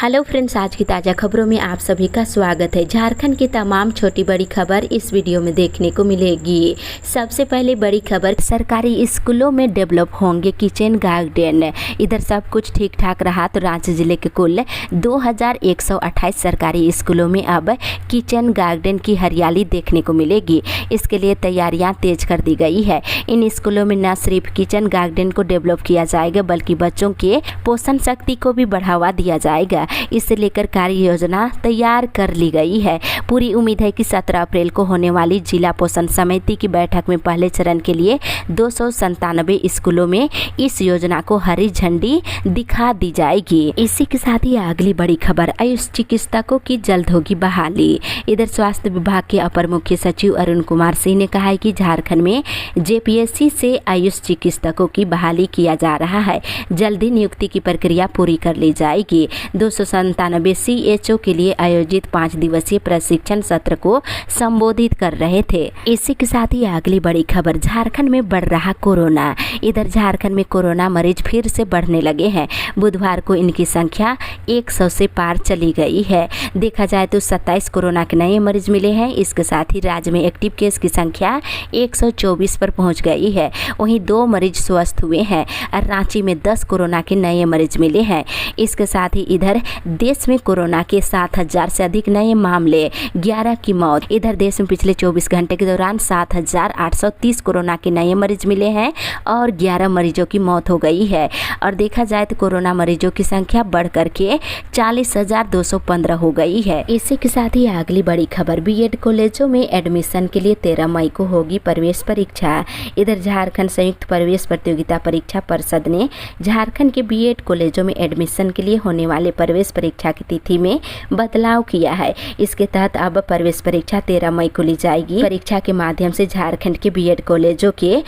Hello friends, आज की ताज़ा खबरों में आप सभी का स्वागत है। झारखंड की तमाम छोटी बड़ी खबर इस वीडियो में देखने को मिलेगी। सबसे पहले बड़ी खबर, सरकारी स्कूलों में डेवलप होंगे किचन गार्डन। इधर सब कुछ ठीक ठाक रहा तो रांची जिले के कुल 2128 सरकारी स्कूलों में अब किचन गार्डन की हरियाली देखने को मिलेगी। इसके लिए तैयारियां तेज कर दी गई है। इन स्कूलों में न सिर्फ किचन गार्डन को डेवलप किया जाएगा बल्कि बच्चों के पोषण शक्ति को भी बढ़ावा दिया जाएगा। इसे लेकर कार्य योजना तैयार कर ली गई है। पूरी उम्मीद है कि 17 अप्रैल को होने वाली जिला पोषण समिति की बैठक में पहले चरण के लिए 297 स्कूलों में इस योजना को हरी झंडी दिखा दी जाएगी। इसी के साथ ही अगली बड़ी खबर, आयुष चिकित्सकों की जल्द होगी बहाली। इधर स्वास्थ्य विभाग के अपर मुख्य सचिव अरुण कुमार सिंह ने कहा है कि झारखंड में जेपीएससी से आयुष चिकित्सकों की बहाली किया जा रहा है। जल्दी नियुक्ति की प्रक्रिया पूरी कर ली जाएगी। 297 CHO के लिए आयोजित 5 दिवसीय प्रशिक्षण सत्र को संबोधित कर रहे थे। इसी के साथ ही अगली बड़ी खबर, झारखंड में बढ़ रहा कोरोना। इधर झारखंड में कोरोना मरीज फिर से बढ़ने लगे हैं। बुधवार को इनकी संख्या 100 से पार चली गई है। देखा जाए तो 27 कोरोना के नए मरीज मिले हैं। इसके साथ ही राज्य में एक्टिव केस की संख्या 124 पर पहुंच गई है। वहीं 2 मरीज स्वस्थ हुए हैं और रांची में 10 कोरोना के नए मरीज मिले हैं। इसके साथ ही इधर देश में कोरोना के 7000 से अधिक नए मामले, 11 की मौत। इधर देश में पिछले 24 घंटे के दौरान 7830 कोरोना के नए मरीज मिले हैं और 11 मरीजों की मौत हो गई है। और देखा जाए तो कोरोना मरीजों की संख्या बढ़ करके 40,215 हो गई है। इसी के साथ ही अगली बड़ी खबर, बीएड कॉलेजों में एडमिशन के लिए 13 मई को होगी प्रवेश परीक्षा। इधर झारखंड संयुक्त प्रवेश प्रतियोगिता परीक्षा परिषद ने झारखंड के बीएड कॉलेजों में एडमिशन के लिए होने वाले प्रवेश परीक्षा की तिथि में बदलाव किया है। इसके तहत अब प्रवेश परीक्षा 13 मई को ली जाएगी। परीक्षा के माध्यम से झारखंड के बीएड कॉलेजों के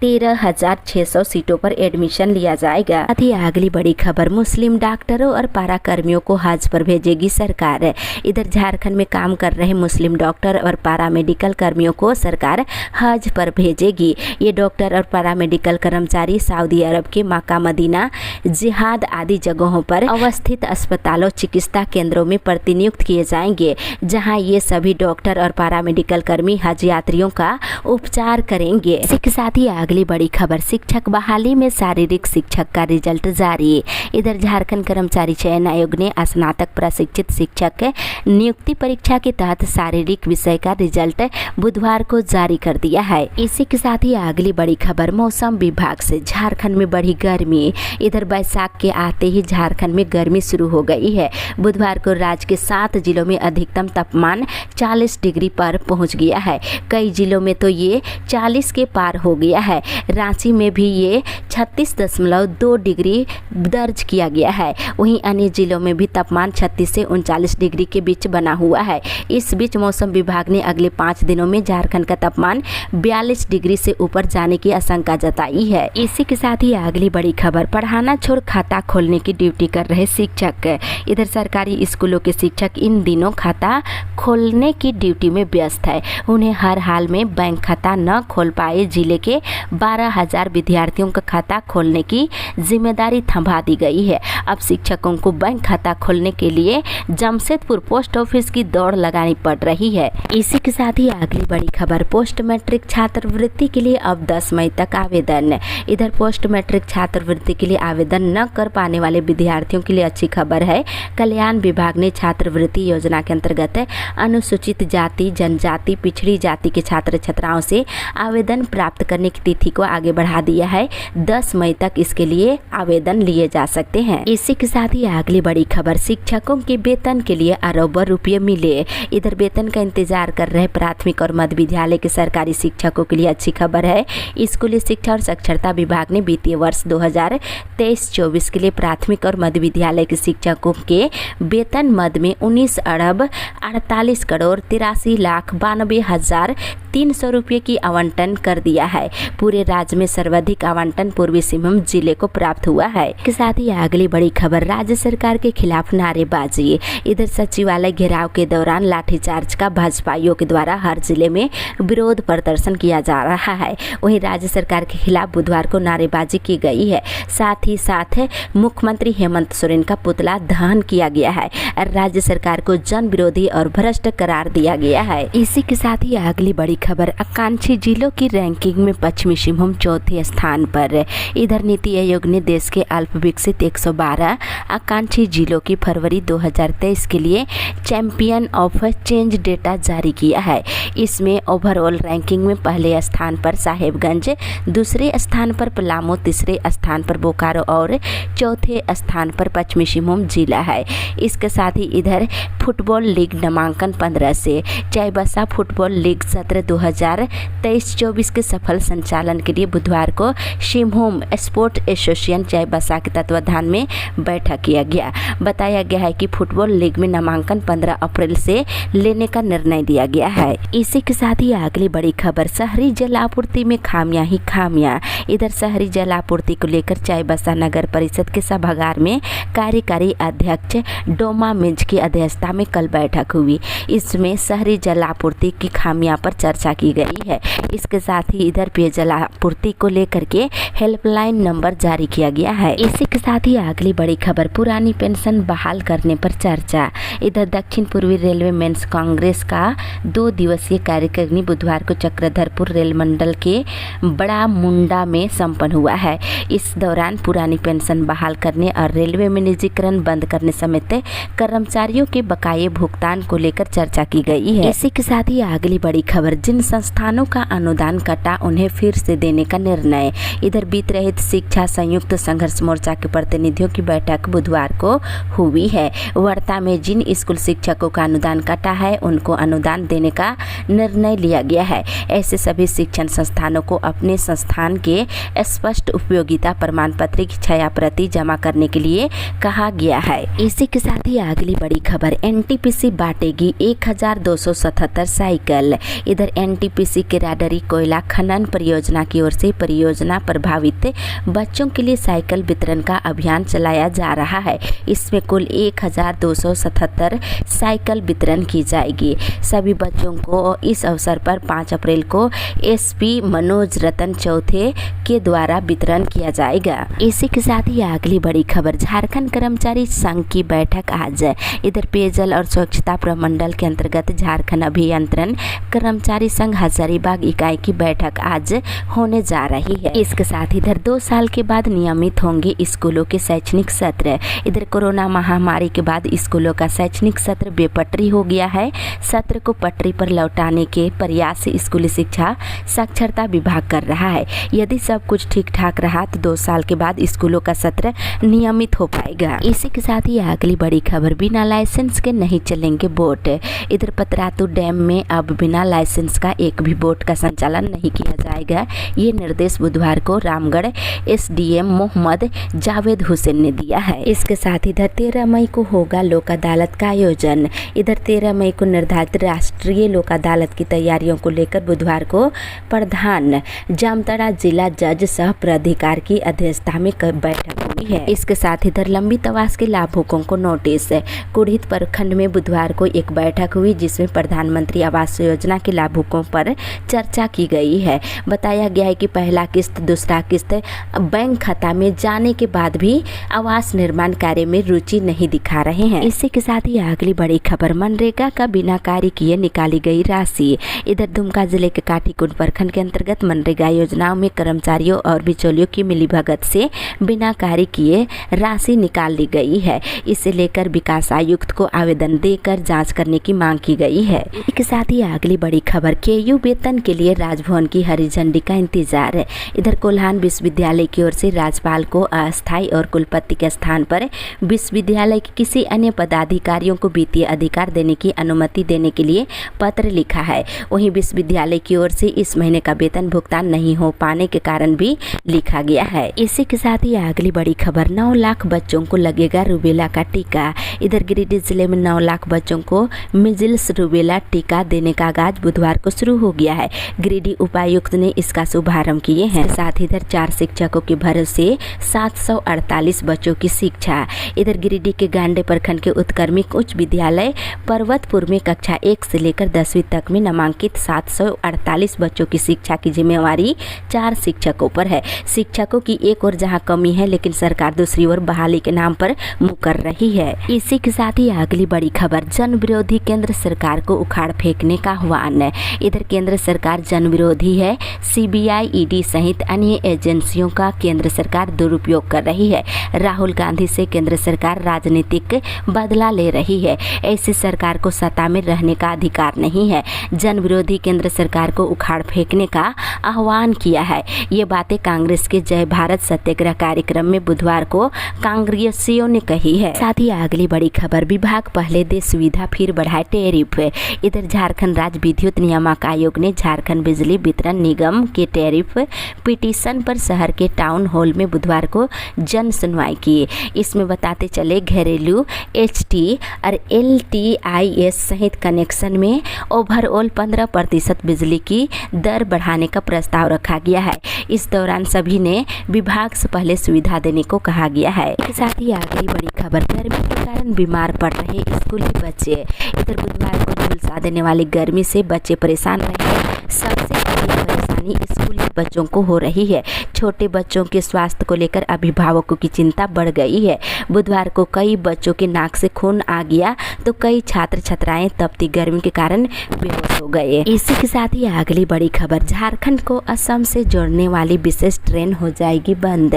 13,600 सीटों पर एडमिशन लिया जाएगा। साथ ही अगली बड़ी खबर, मुस्लिम डॉक्टरों और पारा कर्मियों को हज पर भेजेगी सरकार। इधर झारखंड में काम कर रहे मुस्लिम डॉक्टर और पारा मेडिकल कर्मियों को सरकार हज पर भेजेगी। ये डॉक्टर और पारा मेडिकल कर्मचारी सऊदी अरब के मक्का, मदीना, जिहाद आदि जगहों पर अवस्थित अस्पतालों, चिकित्सा केंद्रों में प्रतिनियुक्त किए जाएंगे, जहाँ ये सभी डॉक्टर और पारा मेडिकल कर्मी हज यात्रियों का उपचार करेंगे। इसी के साथ ही अगली बड़ी खबर, शिक्षक बहाली में शारीरिक शिक्षक का रिजल्ट जारी। इधर झारखंड कर्मचारी चयन आयोग ने स्नातक प्रशिक्षित शिक्षक नियुक्ति परीक्षा के तहत शारीरिक विषय का रिजल्ट बुधवार को जारी कर दिया है। इसी के साथ ही अगली बड़ी खबर, मौसम विभाग से झारखंड में बढ़ी गर्मी। इधर बैसाख के आते ही झारखंड में गर्मी शुरू हो गई है। बुधवार को राज्य के 7 जिलों में अधिकतम तापमान 40 डिग्री पर पहुंच गया है। कई जिलों में तो ये 40 के पार हो गया है। रांची में भी ये 36.2 डिग्री दर्ज किया गया है। वहीं अन्य जिलों में भी तापमान 36 से 39 डिग्री के बीच बना हुआ है। इस बीच मौसम विभाग ने अगले 5 दिनों में झारखंड का तापमान 42 डिग्री से ऊपर जाने की आशंका जताई है। इसी के साथ ही अगली बड़ी खबर, पढ़ाना छोड़ खाता खोलने की ड्यूटी कर रहे शिक्षक। इधर सरकारी स्कूलों के शिक्षक इन दिनों खाता खोलने की ड्यूटी में व्यस्त है। उन्हें हर हाल में बैंक खाता न खोल पाए जिले के 12,000 विद्यार्थियों का खाता खोलने की जिम्मेदारी थमा दी गई है। अब शिक्षकों को बैंक खाता खोलने के लिए जमशेदपुर पोस्ट ऑफिस की दौड़ लगानी पड़ रही है। इसी के साथ ही अगली बड़ी खबर, पोस्ट मैट्रिक छात्रवृत्ति के लिए अब 10 मई तक आवेदन। इधर पोस्ट मैट्रिक छात्रवृत्ति के लिए आवेदन न कर पाने वाले विद्यार्थियों के लिए अच्छी खबर है। कल्याण विभाग ने छात्रवृत्ति योजना के अंतर्गत अनुसूचित जाति, जनजाति, पिछड़ी जाति के छात्र छात्राओं से आवेदन प्राप्त करने की तिथि को आगे बढ़ा दिया है। 10 मई तक इसके लिए आवेदन लिए जा सकते हैं। इसी के साथ ही अगली बड़ी खबर, शिक्षकों के वेतन के लिए अरबों रुपये मिले। इधर वेतन का इंतजार कर रहे प्राथमिक और मध्य विद्यालय के सरकारी शिक्षकों के लिए अच्छी खबर है। स्कूली शिक्षा और साक्षरता विभाग ने वित्तीय वर्ष 2023-24 के लिए प्राथमिक और मध्य विद्यालय के शिक्षकों के वेतन मद में 19 अरब 48 करोड़ 83 लाख 92 हजार 300 रुपये की आवंटन कर दिया है। पूरे राज्य में सर्वाधिक आवंटन पूर्वी सिंहभूम जिले को प्राप्त हुआ है। इसके साथ ही अगली बड़ी खबर, राज्य सरकार के खिलाफ नारेबाजी। इधर सचिवालय घेराव के दौरान लाठीचार्ज का भाजपाइयों के द्वारा हर जिले में विरोध प्रदर्शन किया जा रहा है। वहीं राज्य सरकार के खिलाफ बुधवार को नारेबाजी की गई है। साथ ही साथ मुख्यमंत्री हेमंत सोरेन का पुतला दहन किया गया है। राज्य सरकार को जन विरोधी और भ्रष्ट करार दिया गया है। इसी के साथ ही अगली बड़ी खबर, आकांक्षी जिलों की रैंकिंग में पश्चिमी सिंहभूम चौथे स्थान पर। इधर नीति आयोग ने देश के अल्प विकसित 112 आकांक्षी जिलों की फरवरी 2023 के लिए चैंपियन ऑफ चेंज डेटा जारी किया है। इसमें ओवरऑल रैंकिंग में पहले स्थान पर साहेबगंज, दूसरे स्थान पर पलामू, तीसरे स्थान पर बोकारो और चौथे स्थान पर पश्चिमी सिंहभूम जिला है। इसके साथ ही इधर फुटबॉल लीग नामांकन 15 से चाईबासा फुटबॉल लीग सत्र 2023-24 के सफल संचालन के लिए बुधवार को सिंहभूम स्पोर्ट एसोसिएशन चाईबासा के तत्वाधान में बैठक किया गया। बताया गया है कि फुटबॉल लीग में नामांकन 15 अप्रैल से लेने का निर्णय लिया गया है। इसी के साथ ही अगली बड़ी खबर, शहरी जल आपूर्ति में खामियां ही खामियां। इधर शहरी जल आपूर्ति को लेकर चाईबासा नगर परिषद के सभागार में कार्यकारी अध्यक्ष डोमा मिंज की अध्यक्षता में कल बैठक हुई। इसमें शहरी जल आपूर्ति की खामियां पर चर्चा की गई है। इसके साथ ही इधर पेयजल आपूर्ति को लेकर के हेल्पलाइन नंबर जारी किया गया है। इसी के साथ ही अगली बड़ी खबर, पुरानी पेंशन बहाल करने पर चर्चा। इधर दक्षिण पूर्वी रेलवे मेंस कांग्रेस का 2 दिवसीय कार्यकारिणी बुधवार को चक्रधरपुर रेल मंडल के बड़ा मुंडा में संपन्न हुआ है। इस दौरान पुरानी पेंशन बहाल करने और रेलवे में निजीकरण बंद करने समेत कर्मचारियों के बकाये भुगतान को लेकर चर्चा की गई है। इसी के साथ ही अगली बड़ी खबर, जिन संस्थानों का अनुदान कटा उन्हें फिर से देने का निर्णय। इधर वित्त रहित शिक्षा संयुक्त संघर्ष मोर्चा के प्रतिनिधियों की बैठक बुधवार को हुई है। वार्ता में जिन स्कूल शिक्षकों का अनुदान कटा है उनको अनुदान देने का निर्णय लिया गया है। ऐसे सभी शिक्षण संस्थानों को अपने संस्थान के स्पष्ट उपयोगिता प्रमाण पत्र की छाया प्रति जमा करने के लिए कहा गया है। इसी के साथ ही अगली बड़ी खबर, एनटीपीसी बांटेगी 1277 साइकिल। इधर एनटीपीसी केराडरी कोयला खनन परियोजना की ओर से परियोजना प्रभावित बच्चों के लिए साइकिल वितरण का अभियान चलाया जा रहा है। इसमें कुल 1277 साइकिल वितरण की जाएगी। सभी बच्चों को इस अवसर पर 5 अप्रैल को एसपी मनोज रतन चौथे के द्वारा वितरण किया जाएगा। इसी के साथ ही अगली बड़ी खबर, झारखंड कर्मचारी संघ की बैठक आज। इधर पेयजल और स्वच्छता प्रमंडल के अंतर्गत झारखंड अभियंत्रण कर्मचारी संघ हजारीबाग इकाई की बैठक आज होने जा रही है। इसके साथ इधर 2 साल के बाद नियमित होंगे स्कूलों के शैक्षणिक सत्र। इधर कोरोना महामारी के बाद स्कूलों का शैक्षणिक सत्र बेपटरी हो गया है। सत्र को पटरी पर लौटाने के प्रयास स्कूली शिक्षा साक्षरता विभाग कर रहा है। यदि सब कुछ ठीक ठाक रहा तो 2 साल के बाद स्कूलों का सत्र नियमित हो पाएगा। इसी के साथ ही अगली बड़ी खबर, बिना लाइसेंस के नहीं चलेंगे बोट। इधर पतरातू डैम में अब बिना लाइसेंस का एक भी बोट का संचालन नहीं किया जाएगा। ये निर्देश बुधवार को रामगढ़ एसडीएम मोहम्मद जावेद हुसैन ने दिया है। इसके साथ इधर 13 मई को होगा लोक अदालत का आयोजन। इधर 13 मई को निर्धारित राष्ट्रीय लोक अदालत की तैयारियों को लेकर बुधवार को प्रधान जामताड़ा जिला जज सह प्राधिकार की अध्यक्षता में बैठक हुई है। इसके साथ इधर लंबित आवास के लाभुकों को नोटिस। कुड़ित प्रखंड में बुधवार को एक बैठक हुई जिसमें प्रधानमंत्री आवास योजना के लाभुकों पर चर्चा की गई है। बताया गया है कि पहला किस्त, दूसरा किस्त बैंक खाता में जाने के बाद भी आवास निर्माण कार्य में रुचि नहीं दिखा रहे हैं। इसी के साथ ही अगली बड़ी खबर, मनरेगा का बिना कार्य किए निकाली गई राशि। इधर दुमका जिले के काटीकुंड प्रखंड के अंतर्गत मनरेगा योजनाओं में कर्मचारियों और बिचौलियों की मिलीभगत से बिना कार्य किए राशि निकाल ली गई है। इसे लेकर विकास आयुक्त को आवेदन देकर जांच करने की मांग की गई है। इसके साथ ही अगली बड़ी खबर, केयू वेतन के लिए राजभवन की हरी झंडी का इंतजार है। इधर कोल्हान विश्वविद्यालय की ओर से राज्यपाल को अस्थायी और कुलपति के स्थान पर विश्वविद्यालय के किसी अन्य पदाधिकारियों को वित्तीय अधिकार देने की अनुमति देने के लिए पत्र लिखा है। वहीं विश्वविद्यालय की ओर से इस महीने का वेतन भुगतान नहीं हो पाने के कारण भी लिखा गया है। इसी के साथ ही अगली बड़ी खबर, 9 लाख बच्चों को लगेगा रूबेला का टीका। इधर गिरिडीह जिले में 9 लाख बच्चों को मिजिल्स रूबेला टीका देने का आगाज बुधवार को शुरू हो गया है। गिरिडीह उपायुक्त ने इसका शुभारंभ किए हैं। साथ ही इधर 4 शिक्षकों के भरोसे 748 बच्चों की शिक्षा। इधर गिरिडीह के गांडे प्रखंड के उत्क्रमिक उच्च विद्यालय पर्वतपुर में कक्षा 1 से लेकर 10वीं तक में नामांकित 748 बच्चों की शिक्षा की जिम्मेवारी 4 शिक्षकों पर है। शिक्षकों की एक ओर जहां कमी है, लेकिन सरकार दूसरी ओर बहाली के नाम पर मुकर रही है। इसी के साथ ही अगली बड़ी खबर, जन विरोधी केंद्र सरकार को उखाड़ फेंकने का आह्वान। इधर केंद्र सरकार जन विरोधी है। सीबीआई, ईडी सहित अन्य एजेंसियों का केंद्र सरकार दुरुपयोग कर रही है। राहुल गांधी से केंद्र सरकार राजनीतिक बदला ले रही है। ऐसी सरकार को सत्ता में रहने का अधिकार नहीं है। जन विरोधी केंद्र सरकार को उखाड़ फेंकने का आह्वान किया है। ये बातें कांग्रेस के जय भारत सत्याग्रह कार्यक्रम में बुधवार को कांग्रेसियों ने कही है। साथ ही अगली बड़ी खबर, विभाग पहले दे सुविधा फिर बढ़ाए टैरिफ। इधर झारखंड राज्य विद्युत नियामक आयोग ने झारखंड बिजली वितरण निगम के टैरिफ पिटीशन पर शहर के टाउन हॉल में बुधवार को जन सुनवाई की। इसमें बताते चले घरेलू HT और LTIS सहित कनेक्शन में ओवरऑल 15% बिजली की दर बढ़ाने का प्रस्ताव रखा गया है। इस दौरान सभी ने विभाग से पहले सुविधा देने को कहा गया है। इसके साथ ही अगली बड़ी खबर, गर्मी के कारण बीमार पड़ रहे स्कूली बच्चे। इधर बुधवार को झुलसा देने वाली गर्मी से बच्चे परेशान रहे। सबसे बड़ी परेशानी स्कूली बच्चों को हो रही है। छोटे बच्चों के स्वास्थ्य को लेकर अभिभावकों की चिंता बढ़ गई है। बुधवार को कई बच्चों के नाक से खून आ गया तो कई छात्र छात्राएं तपती गर्मी के कारण बेहोश हो गए। इसी के साथ ही अगली बड़ी खबर, झारखंड को असम से जोड़ने वाली विशेष ट्रेन हो जाएगी बंद।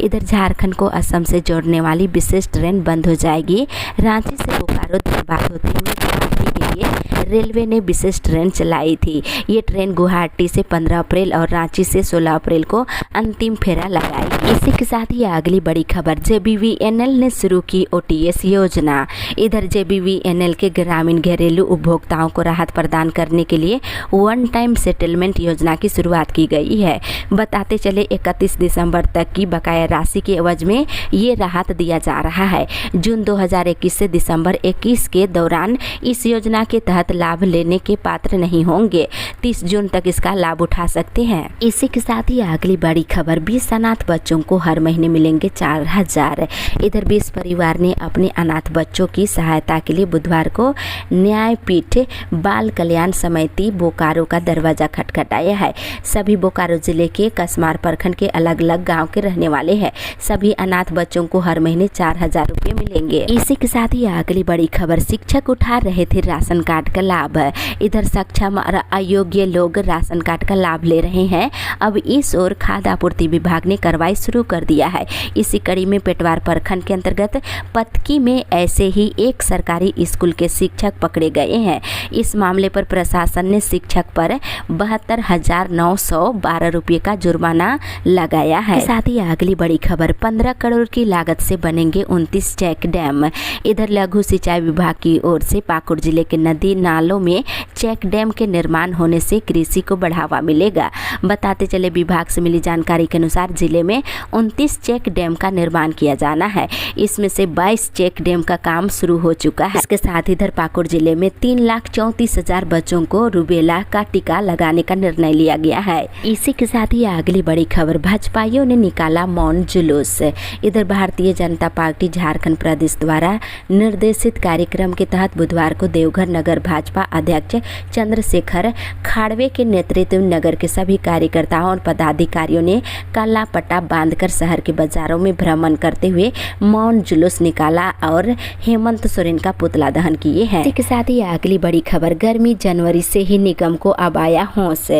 इधर झारखंड को असम से जोड़ने वाली विशेष ट्रेन बंद हो जाएगी। रांची से बोकारो धनबाद होते हुए गुवाहाटी के लिए रेलवे ने विशेष ट्रेन चलाई थी। ये ट्रेन गुवाहाटी से 15 अप्रैल और रांची से 16 अप्रैल को अंतिम फेरा लगाएगी। इसी के साथ ही अगली बड़ी खबर, JBVNL ने शुरू की OTS योजना। इधर JBVNL के ग्रामीण घरेलू उपभोक्ताओं को राहत प्रदान करने के लिए वन टाइम सेटलमेंट योजना की शुरुआत की गई है। बताते चले 31 दिसंबर तक की बकाया राशि के एवज में ये राहत दिया जा रहा है। जून 2021 से दिसंबर 21 के दौरान इस योजना के तहत लाभ लेने के पात्र नहीं होंगे। 30 जून तक इसका लाभ उठा सकते हैं। इसी के साथ ही अगली बड़ी खबर, 20 अनाथ बच्चों को हर महीने मिलेंगे 4000। इधर 20 परिवार ने अपने अनाथ बच्चों की सहायता के लिए बुधवार को न्यायपीठ बाल कल्याण समिति बोकारो का दरवाजा खटखटाया है। सभी बोकारो जिले के कसमार प्रखंड के अलग अलग गांव के रहने वाले हैं। सभी अनाथ बच्चों को हर महीने 4000 रुपये मिलेंगे। इसी के साथ ही अगली बड़ी खबर, शिक्षक उठा रहे थे राशन कार्ड का लाभ। इधर सक्षम और अयोग्य लोग राशन कार्ड का लाभ ले रहे हैं। अब इस ओर खाद्य आपूर्ति विभाग ने कार्रवाई शुरू कर दिया है। इसी कड़ी में पेटवार प्रखंड के अंतर्गत पतकी में ऐसे ही एक सरकारी स्कूल के शिक्षक पकड़े गए हैं। इस मामले पर प्रशासन ने शिक्षक पर 72,912 रुपये का जुर्माना लगाया है। साथ ही अगली बड़ी खबर, 15 करोड़ की लागत से बनेंगे 29 चेक डैम। इधर लघु सिंचाई विभाग की ओर से पाकुड़ जिले के नदी नालों में चेक डैम के निर्माण होने से कृषि को बढ़ावा मिलेगा। बताते चले विभाग से मिली जानकारी के अनुसार जिले में 29 चेक डैम का निर्माण किया जाना है। इसमें से 22 चेक डैम का काम शुरू हो चुका है। इसके साथ इधर पाकुड़ जिले में 3,34,000 बच्चों को रूबेला का टीका लगाने का निर्णय लिया गया है। इसी के साथ ही अगली बड़ी खबर, भाजपाइयों ने निकाला मौन जुलूस। इधर भारतीय जनता पार्टी झारखंड प्रदेश द्वारा निर्देशित कार्यक्रम के तहत बुधवार को देवघर नगर भाजपा अध्यक्ष चंद्रशेखर खाड़वे के नेतृत्व में नगर के सभी कार्यकर्ताओं और पदाधिकारियों ने काला पट्टा बांधकर शहर के बाजारों में भ्रमण करते हुए मौन जुलूस निकाला और हेमंत सोरेन का पुतला दहन किए हैं। इसके साथ ही अगली बड़ी खबर, गर्मी जनवरी से ही निगम को अब आया होश।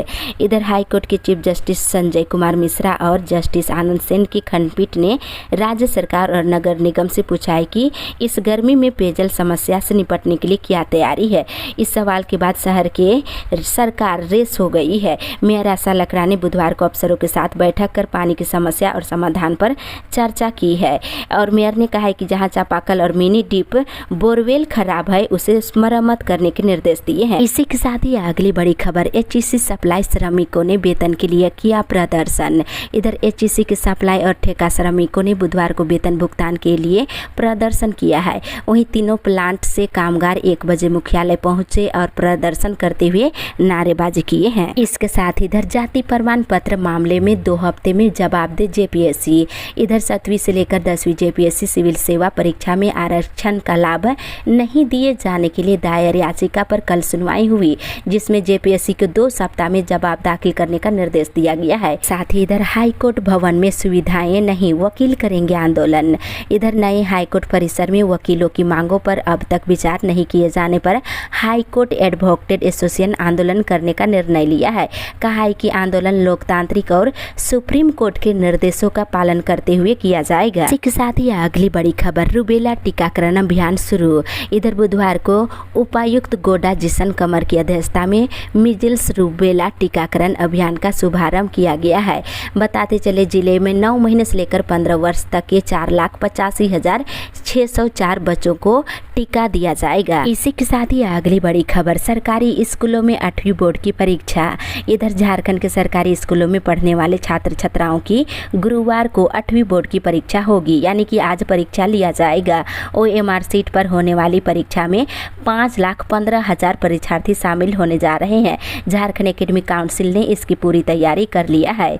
इधर हाईकोर्ट के चीफ जस्टिस संजय कुमार मिश्रा और जस्टिस आनंद सेन की खंडपीठ ने राज्य सरकार और नगर निगम से पूछा है कि इस गर्मी में पेयजल समस्या से निपटने के लिए क्या तैयारी है। इस सवाल के बाद शहर के सरकार रेस हो गई है। मेयर आशा लकड़ा ने बुधवार को अफसरों के साथ बैठक कर पानी की समस्या और समाधान पर चर्चा की है और मेयर ने कहा है कि जहां चापाकल और मिनी डीप बोरवेल खराब है उसे मरम्मत करने के निर्देश दिए हैं। इसी के साथ ही अगली बड़ी खबर, HEC सप्लाई श्रमिकों ने वेतन के लिए किया प्रदर्शन। इधर HEC के सप्लाई और ठेका श्रमिकों ने बुधवार को वेतन भुगतान के लिए प्रदर्शन किया है। वहीं तीनों प्लांट से कामगार 1 बजे मुख्यालय पहुंच पहुंचे और प्रदर्शन करते हुए नारेबाजी किए हैं। इसके साथ इधर जाति प्रमाण पत्र मामले में 2 हफ्ते में जवाब दे जेपीएससी। इधर 7वीं से लेकर 10वीं जेपीएससी सिविल सेवा परीक्षा में आरक्षण का लाभ नहीं दिए जाने के लिए दायर याचिका पर कल सुनवाई हुई, जिसमें जेपीएससी को 2 सप्ताह में जवाब दाखिल करने का निर्देश दिया गया है। साथ ही इधर हाईकोर्ट भवन में सुविधाएं नहीं, वकील करेंगे आंदोलन। इधर नए हाईकोर्ट परिसर में वकीलों की मांगों पर अब तक विचार नहीं किए जाने पर हाईकोर्ट एडवोकेट एसोसिएशन आंदोलन करने का निर्णय लिया है। कहा है कि आंदोलन लोकतांत्रिक और सुप्रीम कोर्ट के निर्देशों का पालन करते हुए किया जाएगा। इसी के साथ ही अगली बड़ी खबर, रूबेला टीकाकरण अभियान शुरू। इधर बुधवार को उपायुक्त गोडा जिशन कमर की अध्यक्षता में मीजल्स रूबेला टीकाकरण अभियान का शुभारंभ किया गया है। बताते चले जिले में 9 महीने से लेकर 15 वर्ष तक के 4,85,604 बच्चों को टीका दिया जाएगा। इसी के साथ ही अगली बड़ी खबर, सरकारी स्कूलों में 8वीं बोर्ड की परीक्षा। इधर झारखंड के सरकारी स्कूलों में पढ़ने वाले छात्र छात्राओं की गुरुवार को 8वीं बोर्ड की परीक्षा होगी, यानी कि आज परीक्षा लिया जाएगा। OMR सीट पर होने वाली परीक्षा में 5,15,000 परीक्षार्थी शामिल होने जा रहे हैं। झारखंड एकेडमिक काउंसिल ने इसकी पूरी तैयारी कर लिया है।